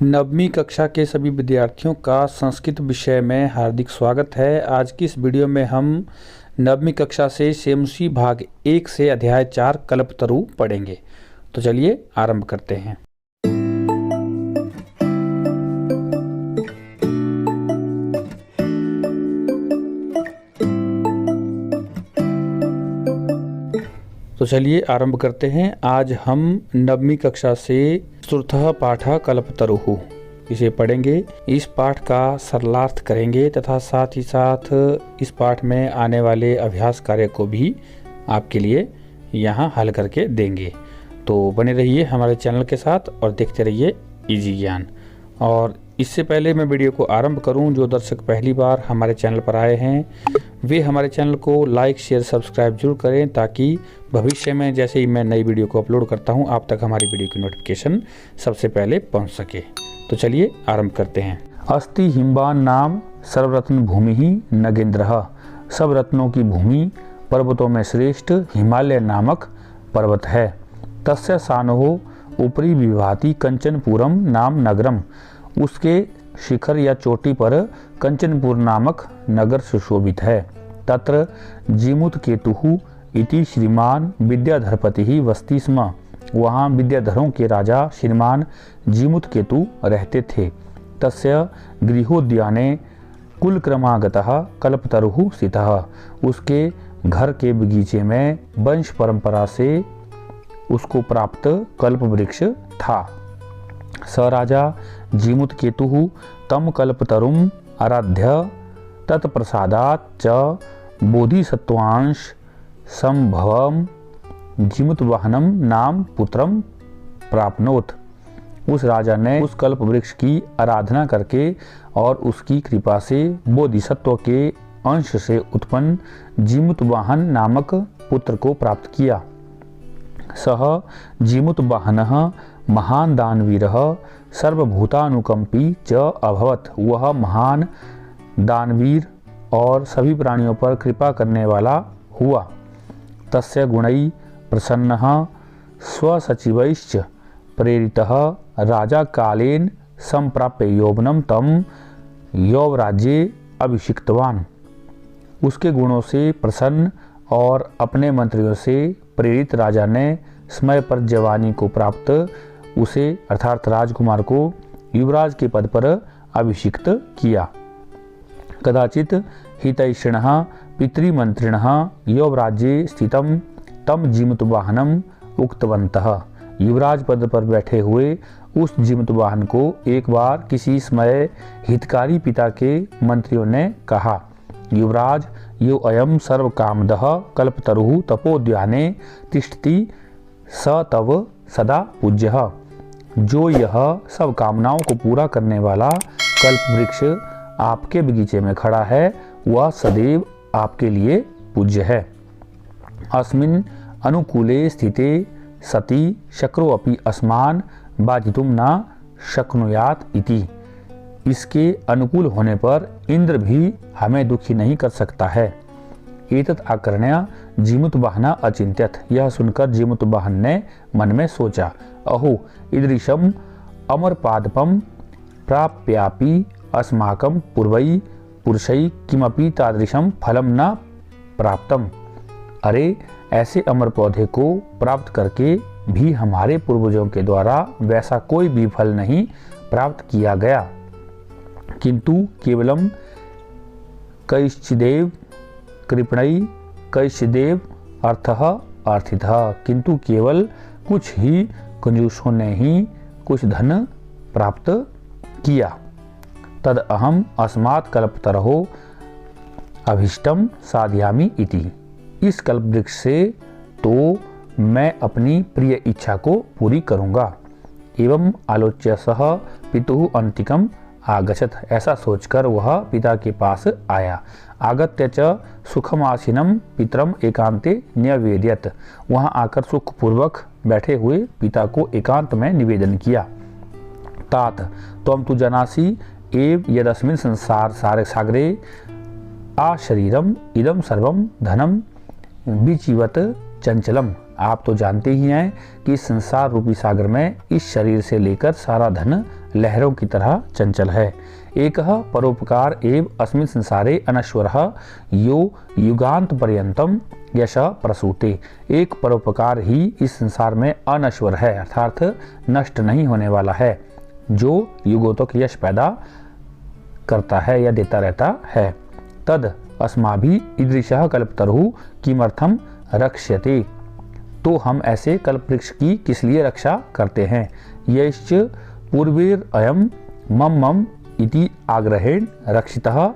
नवमीं कक्षा के सभी विद्यार्थियों का संस्कृत विषय में हार्दिक स्वागत है। आज की इस वीडियो में हम नवमीं कक्षा से सेमसी भाग 1 से अध्याय 4 कल्पतरु पढ़ेंगे। तो चलिए आरंभ करते हैं। आज हम नवमीं कक्षा से चतुर्थः पाठः कल्पतरुः इसे पढ़ेंगे। इस पाठ का सरलार्थ करेंगे तथा साथ ही साथ इस पाठ में आने वाले अभ्यास कार्य को भी आपके लिए यहाँ हल करके देंगे। तो बने रहिए हमारे चैनल के साथ और देखते रहिए इजी ज्ञान। और इससे पहले मैं वीडियो को आरंभ करूं, जो दर्शक पहली बार हमारे चैनल पर आए हैं वे हमारे चैनल को लाइक शेयर सब्सक्राइब जरूर करें, ताकि भविष्य में जैसे ही मैं नई वीडियो को अपलोड करता हूं आप तक हमारी वीडियो की नोटिफिकेशन सबसे पहले पहुंच सके। तो चलिए आरंभ करते हैं। अस्ति हिम्बान नाम सर्वरत्न भूमि ही नगेंद्रः। सब रत्नों की भूमि पर्वतों में श्रेष्ठ हिमालय नामक पर्वत है। तस्य सानोः ऊपरी विभाति कंचनपुरम नाम नगरम। उसके शिखर या चोटी पर कंचनपुर नामक नगर सुशोभित है। तत्र जीमुत केतुः इति श्रीमान विद्याधरपति ही वसति स्म। वहाँ विद्याधरों के राजा श्रीमान जीमुत केतु रहते थे। तस्य गृहोद्याने कुलक्रमागतः कल्पतरुः स्थितः। उसके घर के बगीचे में वंश परंपरा से उसको प्राप्त कल्प वृक्ष था। स राजा जीमुत केतुः तम कल्पतरुम आराध्य तत्प्रसादात् च बोधिसत्वांश संभवम जीमुत वाहनम नाम पुत्रम प्राप्नोत। उस राजा ने उस कल्प वृक्ष की आराधना करके और उसकी कृपा से बोधिसत्व के अंश से उत्पन्न जीमुत वाहन नामक पुत्र को प्राप्त किया। सह जीमुत वाहनः महान दानवीरः सर्वभूतानुकंपी च अभवत। वह महान दानवीर और सभी प्राणियों पर कृपा करने वाला हुआ। तस्य गुणै प्रसन्नः स्वसचिवैश्च प्रेरितः राजा कालेन संप्राप्य यौवनम तम यौवराज्ये अभिषिक्तवान। उसके गुणों से प्रसन्न और अपने मंत्रियों से प्रेरित राजा ने समय पर जवानी को प्राप्त उसे अर्थात राजकुमार को युवराज के पद पर अभिषिक्त किया। कदाचित हितैषिणः पितृमंत्रिणः यौवराज्ये स्थितं तम जीमुत वाहनम उक्तवन्तः। युवराज पद पर बैठे हुए उस जीमुत वाहन को एक बार किसी समय हितकारी पिता के मंत्रियों ने कहा, युवराज यो अयम सर्वकामदः कल्पतरुः तपोद्याने तिष्ठति स तव सदा पूज्यः। जो यह सब कामनाओं को पूरा करने वाला कल्प वृक्ष आपके बगीचे में खड़ा है वह सदैव आपके लिए पूज्य है। अस्मिन् अनुकूले स्थिते सति शक्रो अपि अस्मान् बाधितुं न शक्नुयात् इति। इसके अनुकूल होने पर इंद्र भी हमें दुखी नहीं कर सकता है। एतत् आकर्ण्य जीमुत वाहन अचिंत्यत। यह सुनकर जीमुत वाहन ने मन में सोचा, अहो ईदृशम अमरपादपम प्राप्यापि अस्माकं पूर्वै पुरुषै किमपि तादृशम फलम न प्राप्तम। अरे ऐसे अमर पौधे को प्राप्त करके भी हमारे पूर्वजों के द्वारा वैसा कोई भी फल नहीं प्राप्त किया गया। किंतु केवलम कैश्चिदेव कृपणै कैश्चिदेव अर्थः अर्थितः। किंतु केवल कुछ ही कंजूसों ने ही कुछ धन प्राप्त किया। तद अहम अस्मात् कल्पतरोः अभीष्टम साधयामि इति। इस कल्प वृक्ष से तो मैं अपनी प्रिय इच्छा को पूरी करूंगा। एवं आलोच्य सह पितुः अंतिकम आगच्छत। ऐसा सोचकर वह पिता के पास आया। आगत्य च सुखमासीनम पितरम एकांते न्यवेद्यत। वहां आकर सुखपूर्वक बैठे हुए पिता को एकांत में निवेदन किया। तात त्वं तु जानासि एव यदस्मिन् संसार सागरे आ शरीरम इदम सर्वम धनम बीचीवत चंचलम। आप तो जानते ही हैं कि संसार रूपी सागर में इस शरीर से लेकर सारा धन लहरों की तरह चंचल है। एकः परोपकार एव अस्मिन् संसारे अनश्वरः यो युगांत पर्यंतम यश प्रसूते। एक परोपकार ही इस संसार में अनश्वर है, अर्थात नष्ट नहीं होने वाला है, जो युगों तक यश पैदा करता है या देता रहता है। तद अस्माभि ईदृशः कल्पतरुः किमर्थम रक्ष्यते। तो हम ऐसे कल्प वृक्ष की किस लिए रक्षा करते हैं। यश्च पूर्वीर अयम मम मम इति आग्रहेण रक्षितः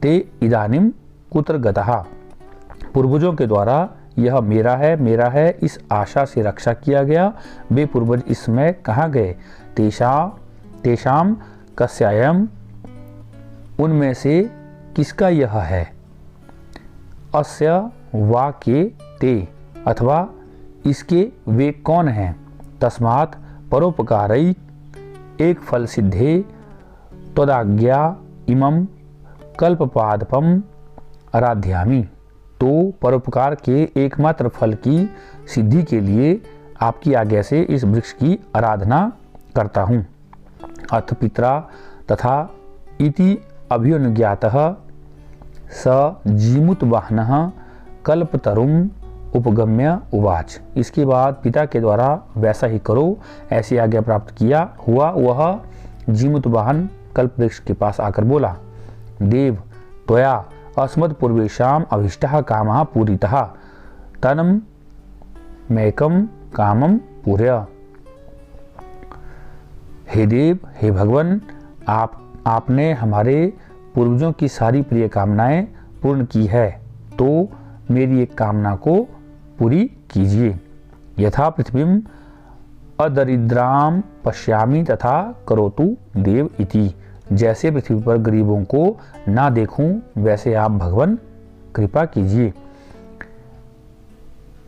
ते इदानीम कुत्र गतः। पूर्वजों के द्वारा यह मेरा है इस आशा से रक्षा किया गया, वे पूर्वज इस समय कहाँ गए। तेषाम कस्यायम, उनमें से किसका यह है। अस्य वा के ते, अथवा इसके वे कौन हैं। तस्मात् परोपकारै एक फल सिद्धे त्वदाज्ञा इमं कल्पपादपम आराध्यामि। तो परोपकार के एकमात्र फल की सिद्धि के लिए आपकी आज्ञा से इस वृक्ष की आराधना करता हूँ। अथ पित्रा तथा इति अभिनुज्ञातः स जीमुतवाहनः कल्पतरुम् उपगम्य उवाच। इसके बाद पिता के द्वारा वैसा ही करो ऐसी आज्ञा प्राप्त किया हुआ वह जीमुतवाहन कल्प वृक्ष के पास आकर बोला, देव त्वया अस्मद् पूर्वेषाम् अभीष्टः कामः पूरितः, तन्म मैकम कामम पूरय। हे देव, हे भगवान, आपने हमारे पूर्वजों की सारी प्रिय कामनाएं पूर्ण की है, तो मेरी एक कामना को पूरी कीजिए। यथा पृथ्वीम अदरिद्राम पश्यामि तथा करोतु देव इति। जैसे पृथ्वी पर गरीबों को ना देखूं वैसे आप भगवान कृपा कीजिए।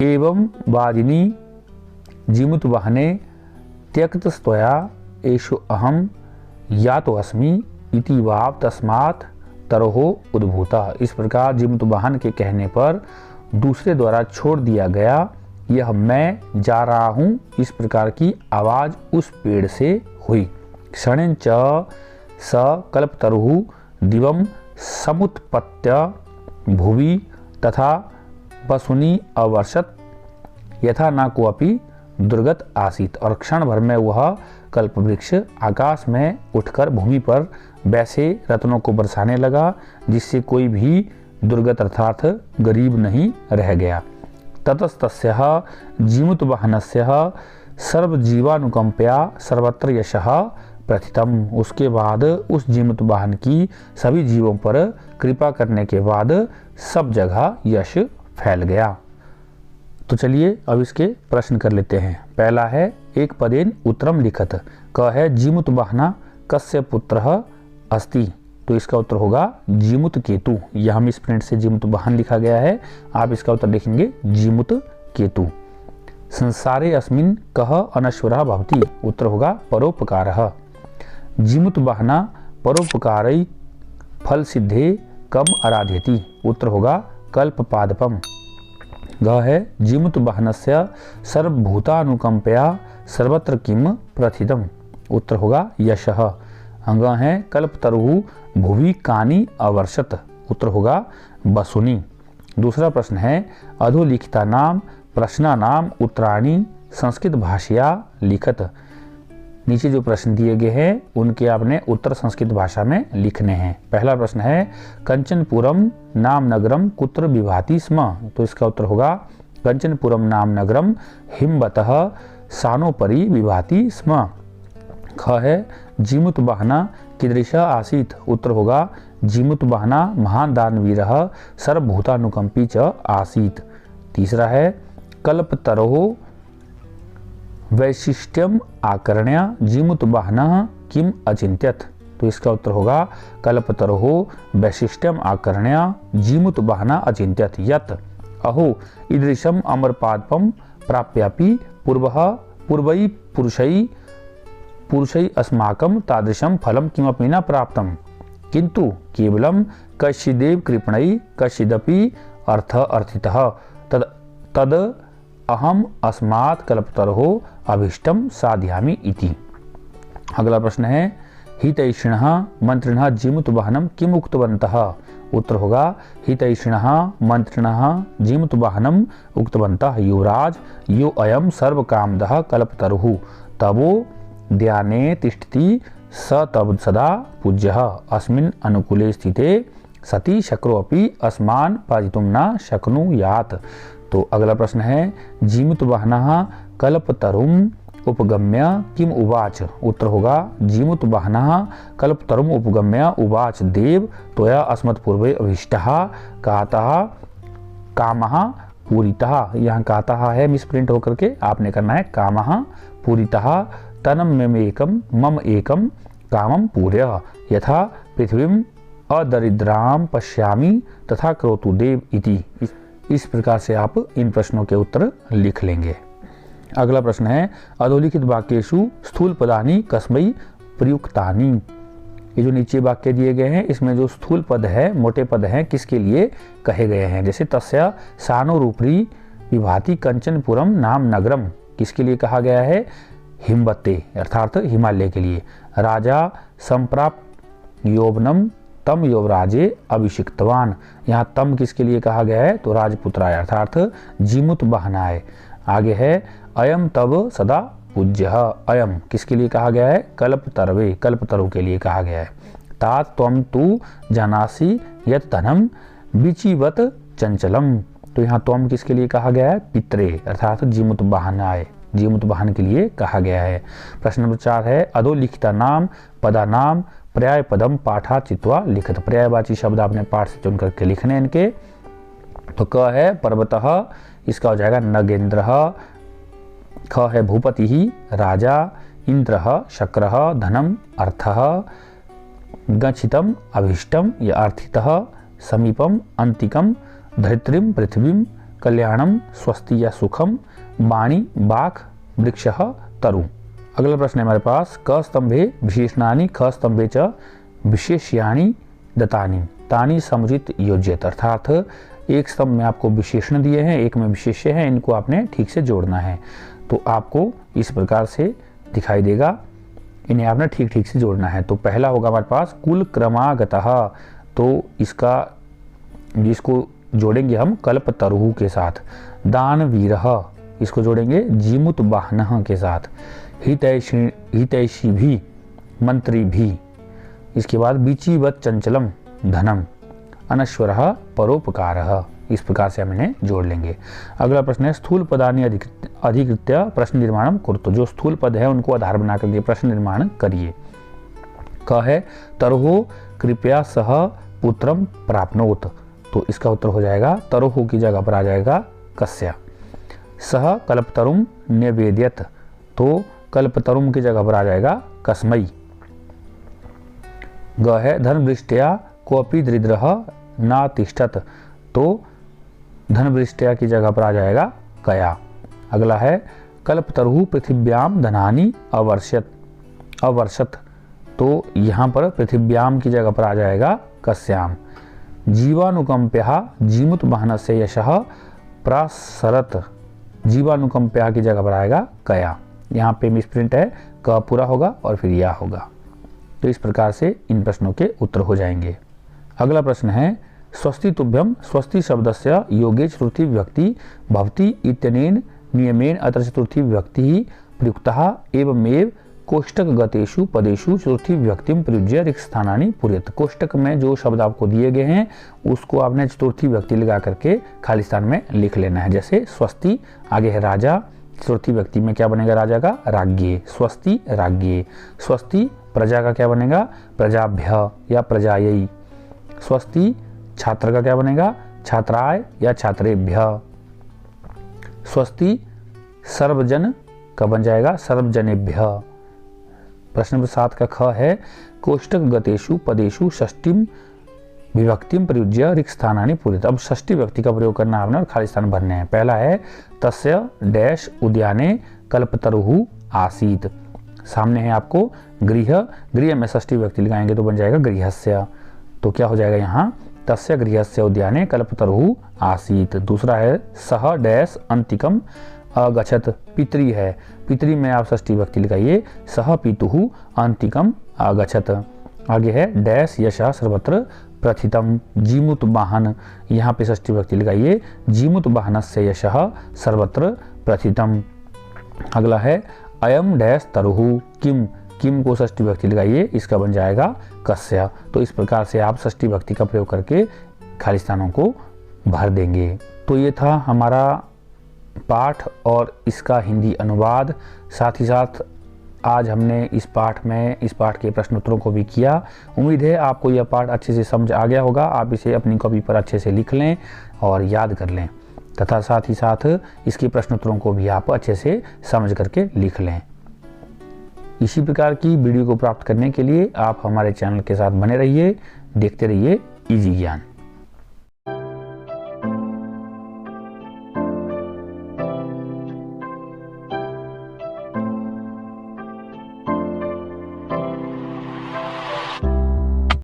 एवं वादिनी जीमुत वाहने त्यक्तस्त्वया एषु अहम यातो अस्मि इति वाव तस्मात् तरोहो उद्भूता। इस प्रकार जीमुत वाहन के कहने पर दूसरे द्वारा छोड़ दिया गया यह मैं जा रहा हूँ, इस प्रकार की आवाज उस पेड़ से हुई। क्षणेन च स कल्पतरुः दिवम समुत्पत्य भुवि तथा वसुनी अवर्षत यथा न कोऽपि दुर्गत आसीत। और क्षण भर में वह कल्प वृक्ष आकाश में उठकर भूमि पर वैसे रत्नों को बरसाने लगा जिससे कोई भी दुर्गत अर्थात गरीब नहीं रह गया। ततस्तस्यः जीमुतवाहनस्यः सर्वजीवानुकंपया सर्वत्र यशः प्रथितम। उसके बाद उस जीमुत वाहन की सभी जीवों पर कृपा करने के बाद सब जगह यश फैल गया। तो चलिए अब इसके प्रश्न कर लेते हैं। पहला है एक पदेन उत्तरम लिखत। क है जीमुत वाहना कस्य पुत्रः अस्ति। तो इसका उत्तर होगा जीमुत केतु। यहाँ मिस प्रिंट से जीमुत वाहन लिखा गया है, आप इसका उत्तर लिखेंगे जीमुत केतु। संसारे अस्मिन् कः अनश्वरः भवति। उत्तर होगा परोपकारः। जीमुत वाहना परोपकारै फल सिद्धे कम आराध्यति। उत्तर होगा कल्पपादपम। ग है जीमुत वाहनस्य सर्वभूतानुकंपया सर्वत्र किम प्रथितम। उत्तर होगा यशः। अंग है कल्पतरुः भुवि कानि अवर्षत। उत्तर होगा वसुनी। दूसरा प्रश्न है अधोलिखिता नाम प्रश्ना नाम उत्तराणी संस्कृत भाषया लिखत। नीचे जो प्रश्न दिए गए हैं उनके आपने उत्तर संस्कृत भाषा में लिखने हैं। पहला प्रश्न है कंचनपुरम नाम नगरम कुत्र विभाति स्म। तो इसका उत्तर होगा कंचनपुरम नाम नगरम हिमवतः सानोपरि विभाति स्म। ख है जीमुत वाहना कीदृशः आसीत्। उत्तर होगा जीमुत वाहना महान दानवीरः सर्वभूतानुकंपी च आसीत्। तीसरा है कल्पतरोः वैशिष्ट्यम आकर्ण्य जीमुत वाहनः किम अचिन्त्यत। तो इसका उत्तर होगा कल्पतरोः वैशिष्ट्यम आकर्ण्य जीमुत वाहनः अचिन्त्यत यत् अहो ईदृशम अमरपादपम प्राप्यापि पूर्वै पुरुषै अस्माकं तादृशं फलं किमपि न प्राप्तं किन्तु केवलं कश्चिदेव कृपणै कश्चिदपि अर्थितः तद अहम अस्मात् कल्पतरोः अभीष्टं साधयामि इति। अगला प्रश्न है हितैषिणः मंत्रिणः जीमूतवाहनं किम उक्तवन्तः। उत्तर होगा हितैषिणः मंत्रिणः जीमूतवाहनम् उक्तवन्तः युवराज यो अयं सर्वकामदः कल्पतरुः तवो ध्याने तिष्ठति स तव सदा पूज्यः अस्मिन् अनुकूले स्थिते सती शक्रोऽपि अस्मान् पाजितुं न शक्नुयात्। तो अगला प्रश्न है जीमूतवाहनः कल्पतरुम् उपगम्य किम उवाच। उत्तर होगा जीमूतवाहनः कल्पतरुम् उपगम्य उवाच देव त्वया अस्मत्पूर्वे अभीष्टः कातः कामः पूरितः। यहाँ कातः है मिसप्रिंट होकर के आपने करना है कामः पूरितः तन्म मम एकम कामम पूर्य यथा पृथ्वीम अदरिद्राम पश्यामि तथा करोतु देव इति। इस प्रकार से आप इन प्रश्नों के उत्तर लिख लेंगे। अगला प्रश्न है अधोलिखित वाक्येषु स्थूल पदानि कस्मै प्रयुक्तानि। ये जो नीचे वाक्य दिए गए हैं इसमें जो स्थूल पद है मोटे पद हैं किसके लिए कहे गए हैं। जैसे तस्य सानोरूपरी विभाति कंचनपुरम नाम नगरम किसके लिए कहा गया है हिमवते अर्थात हिमालय के लिए। राजा संप्राप्त यौवनम तम युवराजे अभिषिक्तवान यहाँ तम किसके लिए कहा गया है तो राजपुत्राय अर्थात जीमूतवाहनाय। आगे है अयम तब सदा पूज्य अयम किसके लिए कहा गया है कल्पतरवे कल्पतरु के लिए कहा गया है। तात त्वम तु जानासि यत धनम बिचिवत चंचलम तो यहाँ त्वम किसके लिए कहा गया है पित्रे अर्थात जीमूतवाहनाय जीमूतवाहन के लिए कहा गया है। प्रश्न नंबर 4 है अधोलिखिता नाम पदा नाम पर्याय पदम पाठा चित्वा लिखित। पर्यायवाची शब्द आपने पाठ से चुन करके लिखने इनके। तो क है पर्वतः इसका हो जाएगा नगेंद्र। ख है भूपति ही राजा इंद्र शक्र धनम अर्थ गच्छितम अभीष्टम या अर्थितः समीपम अंतिकम धरित्रीम पृथ्वीम कल्याणम स्वस्ति या सुखम वाणी बाक वृक्ष तरु। अगला प्रश्न है हमारे पास क स्तंभे विशेषणानि ख स्तंभे च विशेष्यानि दत्तानि तानि समुचित योज्यत अर्थात एक स्तंभ में आपको विशेषण दिए हैं एक में विशेष्य है इनको आपने ठीक से जोड़ना है। तो आपको इस प्रकार से दिखाई देगा इन्हें आपने ठीक ठीक से जोड़ना है। तो पहला होगा हमारे पास कुल क्रमागतः तो इसका जिसको जोड़ेंगे हम कल्पतरुः के साथ। दानवीरः इसको जोड़ेंगे जीमूतवाहनः के साथ। हितैषी भी मंत्री भी। इसके बाद बीचीवत चंचलम धनम अनश्वरः परोपकारः। इस प्रकार से हम इन्हें जोड़ लेंगे। अगला प्रश्न है स्थूल पदानि अधिकृत्य प्रश्न निर्माणम कुरुतो जो स्थूल पद है उनको आधार बना करके प्रश्न निर्माण करिए। क है तरोः कृपया सह पुत्रम प्राप्नोत तो इसका उत्तर हो जाएगा तरोः की जगह पर आ जाएगा कस्य। सह कल्पतरुम निवेद्यत तो कल्पतरुम की जगह पर आ जाएगा कस्मै। ग है धनवृष्ट्या कोऽपि दरिद्रः न तिष्ठत तो धनवृष्ट्या की जगह पर आ जाएगा कया। अगला है कल्पतरुः पृथिव्याम धनानि अवर्षत तो यहाँ पर पृथिव्याम की जगह पर आ जाएगा कस्याम। जीवानुकंप्यः जीमूतवाहनस्य यशः प्रासरत जीवानुकंप्यः की जगह पर आएगा कया। यहाँ पे मिसप्रिंट है क पूरा होगा और फिर या होगा। तो इस प्रकार से इन प्रश्नों के उत्तर हो जाएंगे। अगला प्रश्न है स्वस्ति तुभ्यम स्वस्ति शब्दस्य योगे चतुर्थी विभक्ति भवति इत्यनेन नियमेन अत्र चतुर्थी विभक्ति ही प्रयुक्तः एवमेव कोष्टकगतेषु पदेषु चतुर्थी विभक्तिं प्रयुज्य रिक्त स्थानानि पूरयेत्। कोष्टक में जो शब्द आपको दिए गए हैं उसको आपने चतुर्थी विभक्ति लगा करके खाली स्थान में लिख लेना है। जैसे स्वस्ति आगे है राजा चतुर्थी विभक्ति में क्या बनेगा राजा का राज्ञे स्वस्ति राज्ञे। स्वस्ति प्रजा का क्या बनेगा प्रजाभ्य या प्रजायै। स्वस्ति छात्र का क्या बनेगा छात्राय या छात्रेभ्य। स्वस्ति सर्वजन का बन जाएगा सर्वजनेभ्य। प्रश्न नंबर 7 का ख है कोष्टक गतेषु पदेषु षष्टिम विभक्तिम प्रयुज्य रिक्त स्थानानि पूरित। अब षष्ठी विभक्ति का प्रयोग करना आपने और खाली स्थान भरने हैं। पहला है तस्य डैश उद्याने कल्पतरुः आसीत। सामने है आपको गृह गृह में षष्ठी विभक्ति लगाएंगे तो बन जाएगा गृहस्य। तो क्या हो जाएगा यहाँ तस्य गृहस्य उद्याने कल्पतरुः आसीत्। दूसरा है सह डैश अंतिकम अगच्छत, पितरी है, पितरी में आप षष्ठी विभक्ति लगाइए, सह पितुः अंतिकम अगच्छत। आगे है डैश यशः सर्वत्र प्रथितम, जीमूत वाहन, यहाँ पे षष्ठी विभक्ति लगाइए, जीमूत वाहनस्य यशः सर्वत्र प्रथितम। अगला है अयम डैश तरुः किम, किम को षष्ठी विभक्ति लगाइए, इसका बन जाएगा कस्य। तो इस प्रकार से आप षष्ठी विभक्ति का प्रयोग करके खाली स्थानों को भर देंगे। तो ये था हमारा पाठ और इसका हिंदी अनुवाद। साथ ही साथ आज हमने इस पाठ के प्रश्नोत्तरों को भी किया। उम्मीद है आपको यह पाठ अच्छे से समझ आ गया होगा। आप इसे अपनी कॉपी पर अच्छे से लिख लें और याद कर लें तथा साथ ही साथ इसके प्रश्नोत्तरों को भी आप अच्छे से समझ करके लिख लें। इसी प्रकार की वीडियो को प्राप्त करने के लिए आप हमारे चैनल के साथ बने रहिए, देखते रहिए इजी ज्ञान।